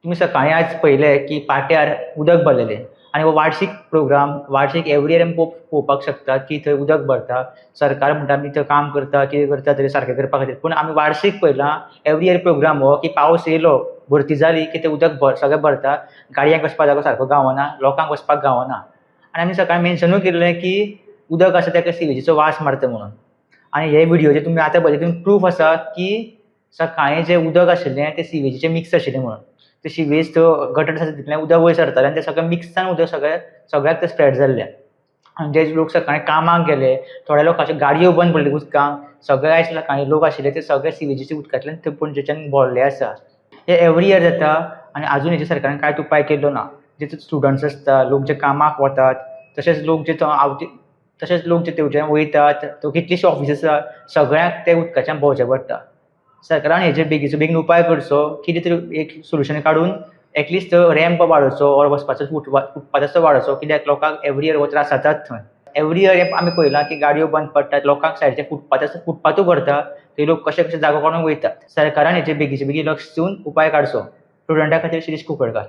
तुम्ही सकाळी आज पळयलें की पाट्यार उदक भरलेलें आनी हो वार्षिक प्रोग्राम वार्षिक एवरी इयर आमी पळोवपाक शकतात की थंय उदक भरता. सरकार म्हणटा आमी थंय काम करता, कितें करता तें सारकें करपा खातीर. पूण आमी वार्षिक पळयलां एवरी इयर प्रोग्राम हो की पावस येयलो, भरती जाली की तें उदक सगळें भरता. गाडयांक वचपाक जागो सारको गावना, लोकांक वचपाक गावना. आनी आमी सकाळीं मेन्शनूय केल्लें की उदक आसा तेका सिवेजीचो वास मारता म्हणून. आनी हे व्हिडिओचेर तुमी आतां पळयता तितून प्रूफ आसा की सकाळीं जें उदक आशिल्लें तें सिवेजीचें मिक्स आशिल्लें म्हणून. ते सिवेज तो गटर आसा तितूंतल्यान उदक वयर सरतालें आनी तें सगळें मिक्स जावन उदक सगळ्याक तें स्प्रेड जाल्लें. आनी जे लोक सकाळीं कामाक गेले, थोड्या लोकांच्यो गाडयो बंद पडल्यो उदकांत, सगळे आयज सकाळीं लोक आशिल्ले ते सगळे सिवेजीच्या उदकांतल्यान थंय पणजेच्यान भोंवल्ले आसा. हे एवरी इयर जाता आनी आजून हेचेर सरकारान कांयच उपाय केल्लो ना. जे स्टुडंट्स आसता, लोक जे कामाक वतात, तशेंच लोक जे तशेंच लोक जे थंयच्यान वयतात, कितलींशीं ऑफिसां आसा, सगळ्यांक ते उदकाच्यान भोंवचें पडटा. सरकारान हेचेर बेगीचो बेगीन उपाय करचो, कितें तरी एक सोल्युशन काडून एटलीस्ट रॅम्प वाडोवचो ओर वचपाचो फुटपाथ आसा तो वाडोवचो, कित्याक लोकांक एवरी इयर हो त्रास जातात थंय. एवरी इयर आमी पळयलां की गाडयो बंद पडटात, लोकांक सायडीचे फुटपाथ आसा फुटपाथूय भरता, थंय लोक कशे कशे जागो काडून वयतात. सरकारान हेचेर बेगीचे बेगीन लक्ष दिवन उपाय काडचो. स्टुडंटा खातीर शिरीष कुंकळकार.